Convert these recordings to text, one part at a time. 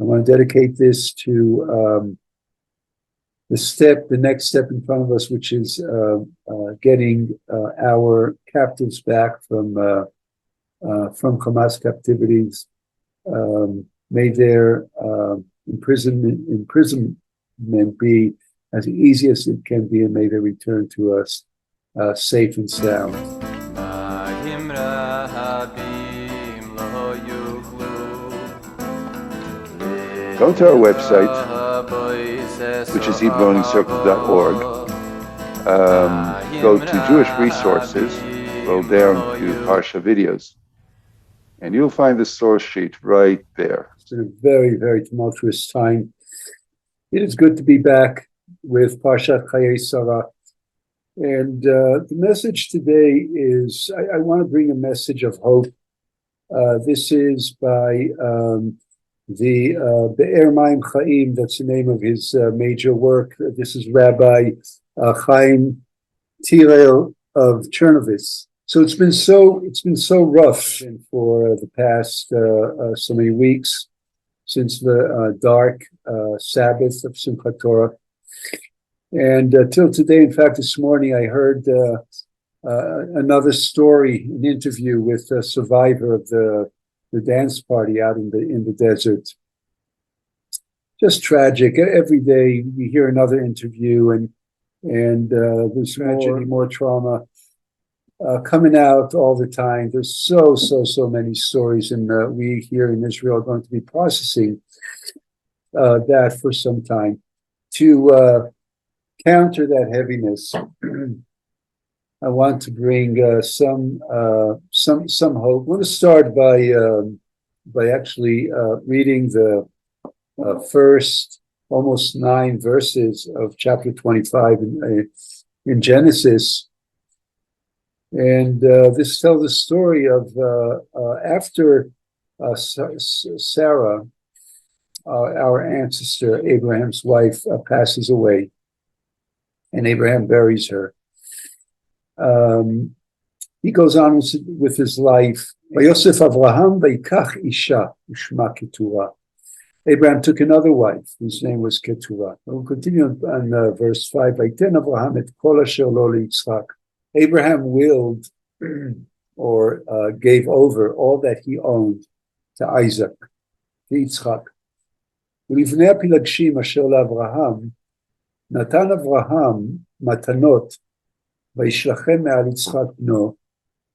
I want to dedicate this to the next step in front of us, which is getting our captives back from Hamas captivities. May their imprisonment be as easy as it can be, and may they return to us safe and sound. Go to our website, which is hebrew-learning-circles.org. Go to Jewish Resources, scroll down to Parsha Videos, and you'll find the source sheet right there. It's been a very, very tumultuous time. It is good to be back with Parshat Hayei Sarah. And the message today is, I want to bring a message of hope. This is by the Be'er Mayim Chaim, that's the name of his major work. This is Rabbi Chaim Tirel of Chernovitz. So it's been so rough for the past so many weeks since the dark Sabbath of Simchat Torah. And till today, in fact, this morning I heard another story, an interview with a survivor of the dance party out in the desert. Just tragic. Every day we hear another interview, and there's tragedy, more trauma coming out all the time. There's so many stories, and we here in Israel are going to be processing that for some time to counter that heaviness. I want to bring some hope. I want to start by actually reading the first almost 9 verses of chapter 25 in Genesis, and this tells the story of after Sarah, our ancestor Abraham's wife, passes away, and Abraham buries her. He goes on with his life. Vayosef Avraham vayikach isha ushma Keturah. Abraham took another wife whose name was Keturah. We'll continue on verse 5. Vayiten Avraham et kol asher lo liYitzchak. Abraham willed or gave over all that he owned to Isaac, to Yitzchak. Ulivnei apilagshim asher leAvraham natan Avraham matanot וישלחם מעל יצחק בנו,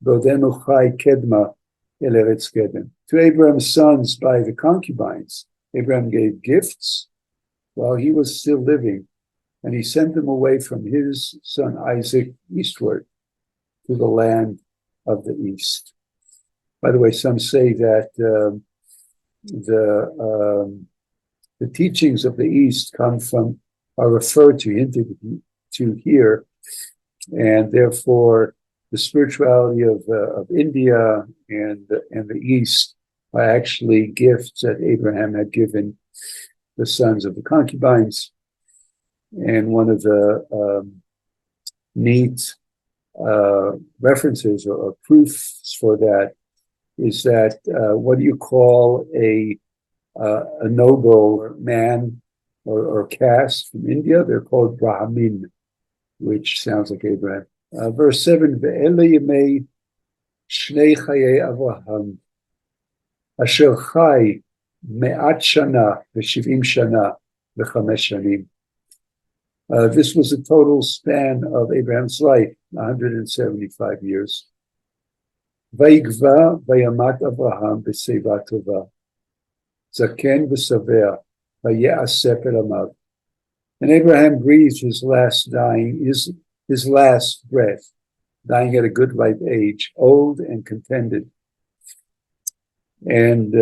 בעודנו חי קדמה אל ארץ קדם. To Abraham's sons by the concubines, Abraham gave gifts while he was still living, and he sent them away from his son Isaac eastward to the land of the east. By the way, some say that the teachings of the east are referred to, hinted to here, and therefore the spirituality of India and the East are actually gifts that Abraham had given the sons of the concubines. And one of the neat references or proofs for that is that what do you call a noble man or caste from India? They're called Brahmin, which sounds like Abraham. Verse 7, Ve'ele yemei shnei Hayei Avraham, asher chai me'at shana v'shiv'im shana v'chamesh shanim. This was the total span of Abraham's life, 175 years. Vayigva vayamat Avraham b'seiva tova, zaken v'saveh, vaye'aseh pelamav. And Abraham breathed his last breath, dying at a good ripe age, old and contented. And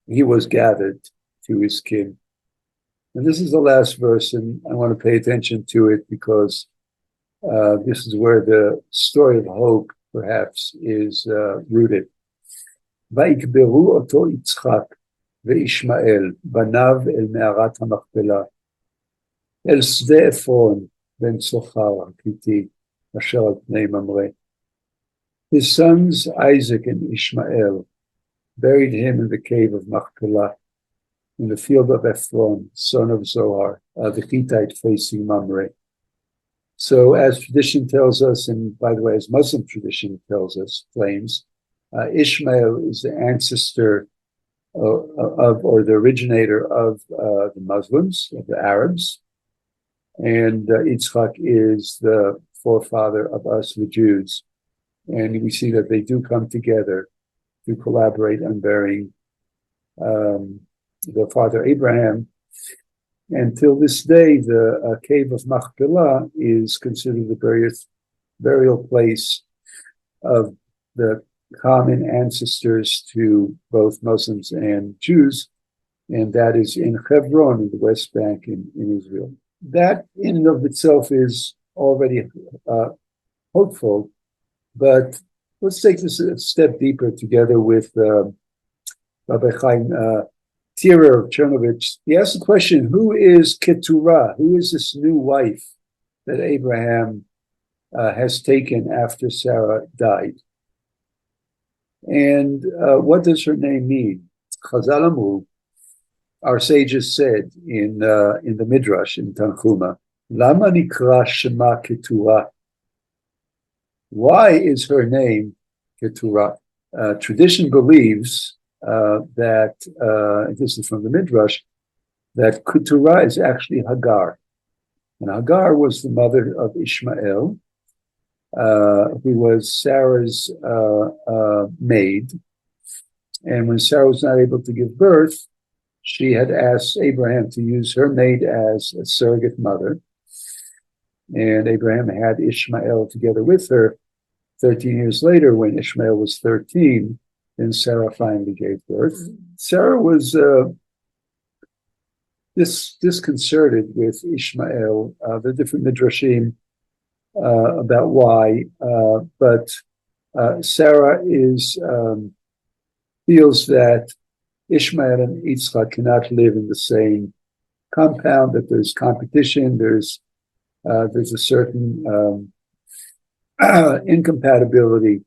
he was gathered to his kin. And this is the last verse, and I want to pay attention to it because this is where the story of hope, perhaps, is rooted. Vayikberu oto Yitzchak וישמעאל, בניו אל מערת המכפלה, אל שדה עפרון, בן צוחר, החיתי, אשר על פני ממרא. His sons Isaac and Ishmael buried him in the cave of Machpelah, in the field of Ephron, son of Zohar, the Hittite facing Mamre. So as tradition tells us, and by the way, as Muslim tradition tells us, claims, Ishmael is the ancestor or the originator of the Muslims, of the Arabs, and Yitzchak is the forefather of us, the Jews. And we see that they do come together to collaborate on burying their father Abraham. And till this day, the cave of Machpelah is considered the burial place of the common ancestors to both Muslims and Jews, and that is in Hebron, in the West Bank in Israel. That in and of itself is already hopeful, but let's take this a step deeper together with Rabbi Chaim Keturah of Chernovich. He asked the question, who is Keturah? Who is this new wife that Abraham has taken after Sarah died? And what does her name mean? Chazal Amru, our sages said in the Midrash, in Tanchuma, Lama nikra shema Keturah? Why is her name Keturah? Tradition believes that, this is from the Midrash, that Keturah is actually Hagar. And Hagar was the mother of Ishmael, who was Sarah's maid. And when Sarah was not able to give birth, she had asked Abraham to use her maid as a surrogate mother. And Abraham had Ishmael together with her. 13 years later, when Ishmael was 13, then Sarah finally gave birth. Sarah was disconcerted with Ishmael, the different midrashim about why, but Sarah feels that Ishmael and Yitzchak cannot live in the same compound, that there's competition, there's a certain incompatibility,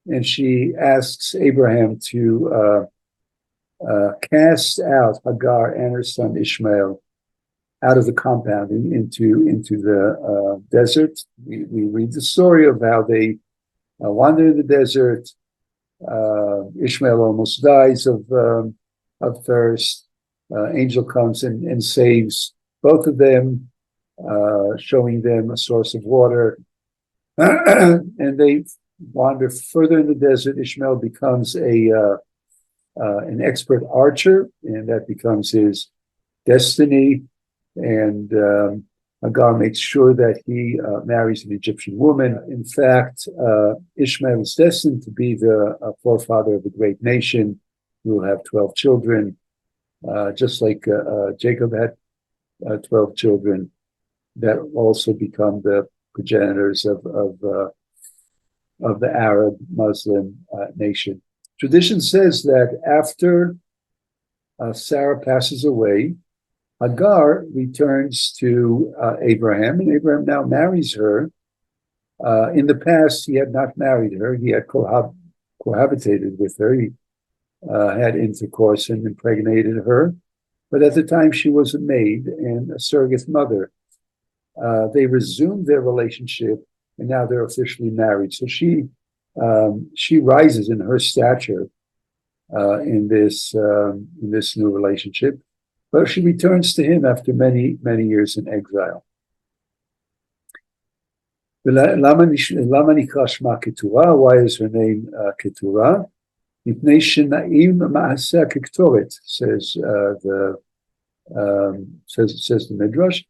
and she asks Abraham to cast out Hagar and her son Ishmael out of the compound into the desert. We read the story of how they wander in the desert. Ishmael almost dies of thirst. Angel comes and saves both of them, showing them a source of water. And they wander further in the desert. Ishmael becomes an expert archer, and that becomes his destiny. And Hagar makes sure that he marries an Egyptian woman. In fact, Ishmael is destined to be the forefather of a great nation. He will have 12 children, just like Jacob had 12 children that also become the progenitors of the Arab Muslim nation. Tradition says that after Sarah passes away, Hagar returns to Abraham, and Abraham now marries her. In the past, he had not married her. He had cohabitated with her. He had intercourse and impregnated her. But at the time, she was a maid and a surrogate mother. They resumed their relationship, and now they're officially married. So she rises in her stature in this new relationship, but she returns to him after many years in exile. Why is her name Keturah? Says the Midrash,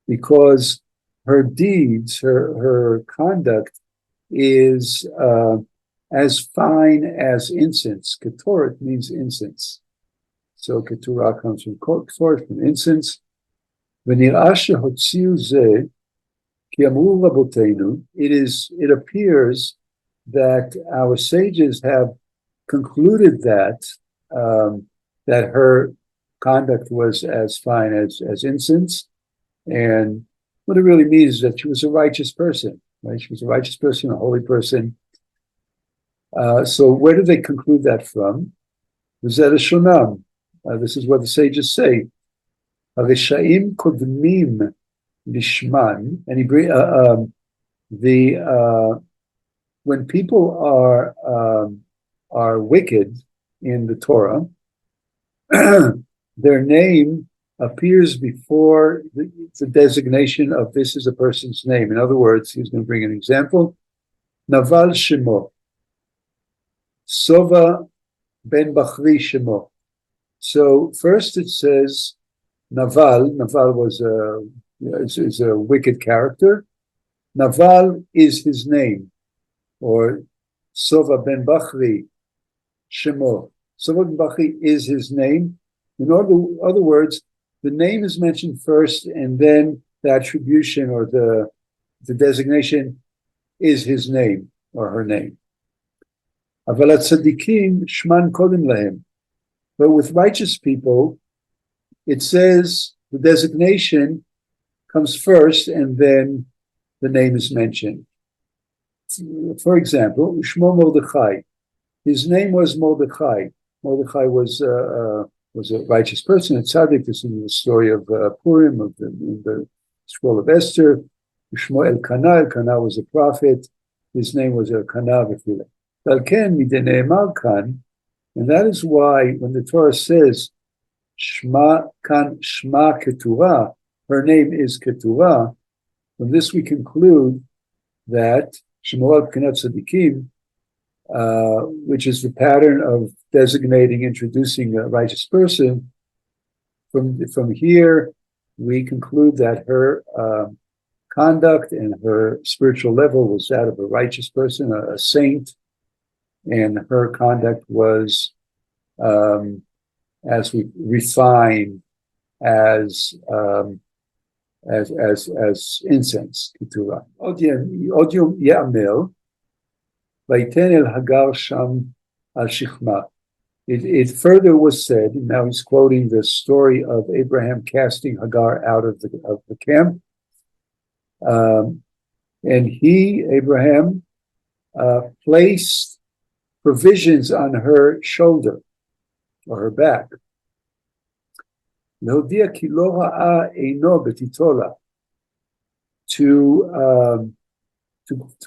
because her deeds, her conduct is as fine as incense. Keturah means incense. So Keturah comes from Keturah, from incense. It appears that our sages have concluded that her conduct was as fine as incense. And what it really means is that she was a righteous person, right? She was a righteous person, a holy person. So where do they conclude that from? V'zeh leshonam. This is what the sages say. Harishaim kodmim lishman, and he bring when people are wicked in the Torah, their name appears before the designation of this is a person's name. In other words, he's going to bring an example. Naval Shemo, Sova ben Bachri Shemo. So first it says Naval. Naval is a wicked character. Naval is his name, or Sova ben Bachri Shemo. Sova ben Bachri is his name. In other words, the name is mentioned first, and then the attribution or the designation is his name or her name. Aval tzadikim shman kodim lahem. But with righteous people, it says the designation comes first, and then the name is mentioned. For example, Shmo Mordechai. His name was Mordechai. Mordechai was a righteous person, a tzaddik. This is the story of Purim, in the scroll of Esther. Shmo Elkanah. Elkanah was a prophet. His name was Elkanah v'chilei. Valken midene'emar kan, and that is why when the Torah says Shma kan Shma Keturah, her name is Keturah. From this we conclude that Shemo B'Knat Tzadikim, which is the pattern of designating, introducing a righteous person. From here, we conclude that her conduct and her spiritual level was that of a righteous person, a saint, and her conduct was as we refine as incense. Keturah. Odium Ya'amel, Vaiten el Hagar Sham al Shichma. It further was said, and now he's quoting the story of Abraham casting Hagar out of the camp. And he, Abraham, placed provisions on her shoulder or her back. To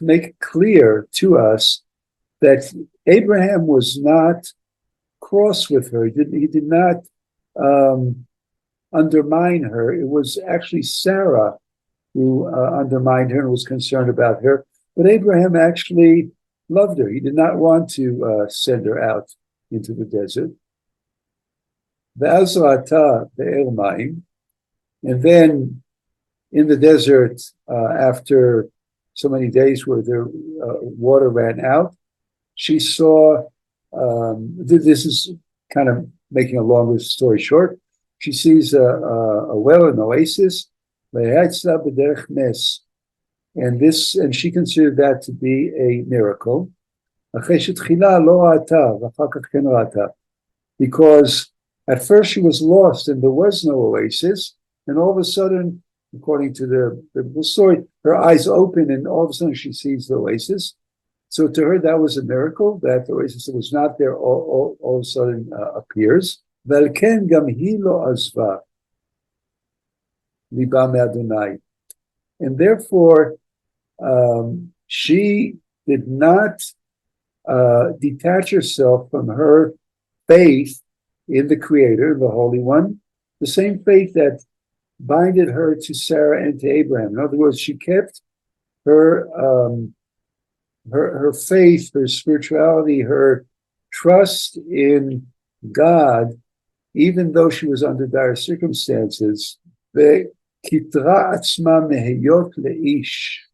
make it clear to us that Abraham was not cross with her. He did not undermine her. It was actually Sarah who undermined her and was concerned about her. But Abraham actually loved her. He did not want to send her out into the desert. And then in the desert, after so many days where the water ran out, she saw, this is kind of making a longer story short, she sees a well, an oasis, and she considered that to be a miracle. Because at first she was lost and there was no oasis, and all of a sudden, according to the biblical story, her eyes open and all of a sudden she sees the oasis. So to her that was a miracle, that the oasis that was not there all of a sudden appears. Velken gam hi lo azva liba me'Adonai. And therefore, she did not detach herself from her faith in the Creator, the Holy One, the same faith that binded her to Sarah and to Abraham. In other words, she kept her faith, her spirituality, her trust in God, even though she was under dire circumstances. Keturah atzma meheyot leish.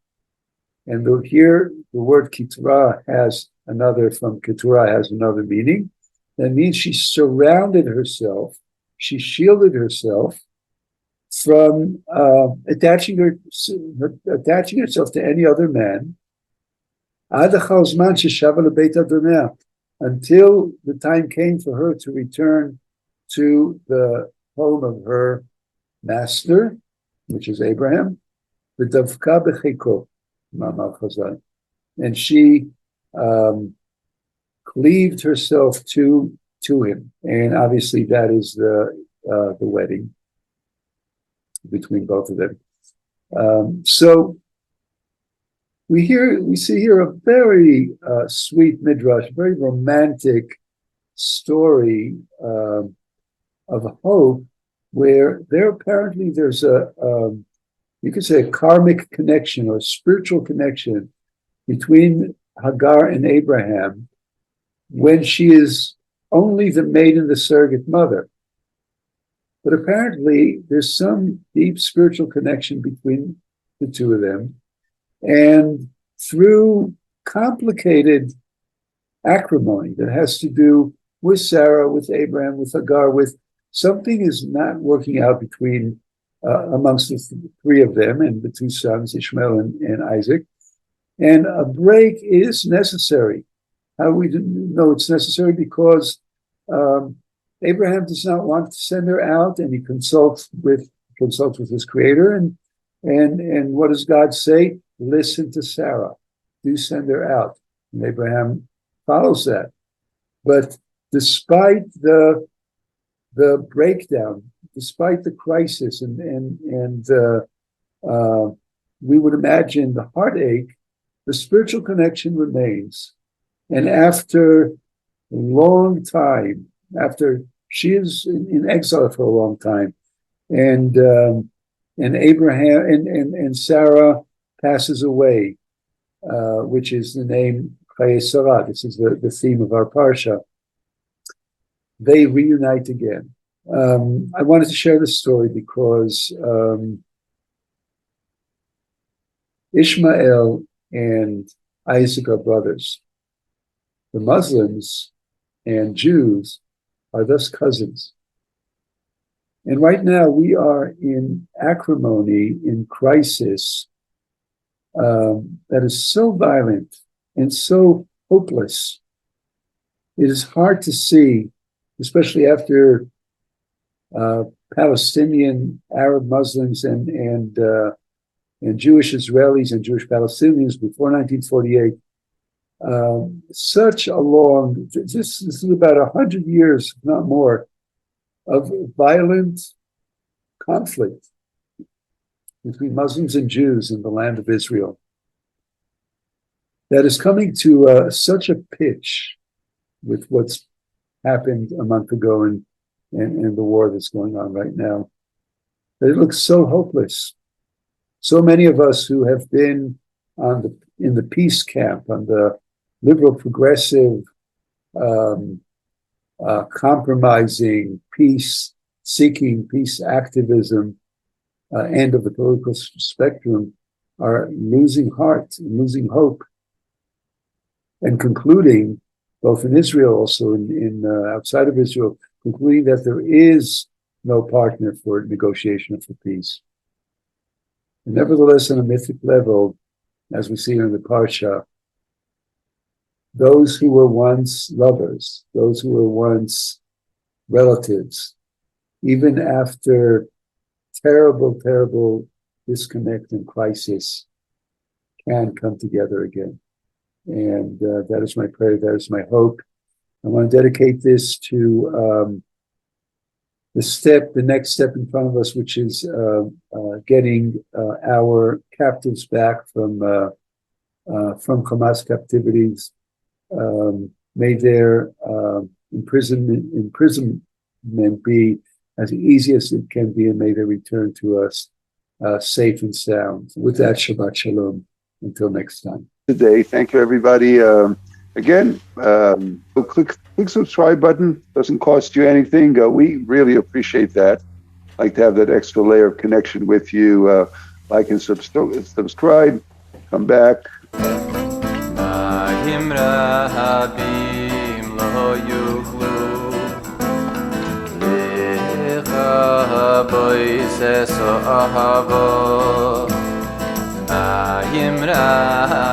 And here the word Keturah has another, from Keturah has another meaning. That means she surrounded herself, she shielded herself from attaching herself to any other man, until the time came for her to return to the home of her master, which is Abraham, and she cleaved herself to to him. And obviously that is the wedding between both of them. So we see here a very sweet midrash, very romantic story of hope, where there's you could say a karmic connection or a spiritual connection between Hagar and Abraham when she is only the maiden, the surrogate mother. But apparently there's some deep spiritual connection between the two of them. And through complicated acrimony that has to do with Sarah, with Abraham, with Hagar, with something is not working out between amongst the three of them and the two sons, Ishmael and Isaac. And a break is necessary. How we know it's necessary? Because Abraham does not want to send her out, and he consults with his creator. And what does God say? Listen to Sarah. Do send her out. And Abraham follows that. But despite the breakdown, despite the crisis, and we would imagine the heartache, the spiritual connection remains. And after a long time, after she is in exile for a long time, and Abraham and Sarah passes away, which is the name Hayei. This is the theme of our parsha. They reunite again. I wanted to share this story because Ishmael and Isaac are brothers. The Muslims and Jews are thus cousins. And right now we are in acrimony, in crisis, that is so violent and so hopeless. It is hard to see, especially after Palestinian Arab Muslims and Jewish Israelis and Jewish Palestinians before 1948. Such a long, this is about 100 years, if not more, of violent conflict between Muslims and Jews in the land of Israel that is coming to such a pitch with what's happened a month ago and the war that's going on right now. It looks so hopeless. So many of us who have been in the peace camp, on the liberal, progressive, compromising, peace-seeking, peace activism end of the political spectrum are losing heart and losing hope, and concluding, both in Israel, also in outside of Israel, concluding that there is no partner for negotiation or for peace. And nevertheless, on a mythic level, as we see in the Parsha, those who were once lovers, those who were once relatives, even after terrible, terrible disconnect and crisis, can come together again. And that is my prayer, that is my hope. I want to dedicate this to the next step in front of us, which is getting our captives back from Hamas captivities. May their imprisonment be as easy as it can be, and may they return to us safe and sound. With that, Shabbat Shalom. Until next time. Today, thank you, everybody. Again, click subscribe button. Doesn't cost you anything. We really appreciate that. Like to have that extra layer of connection with you. Like and subscribe. Come back. Yimra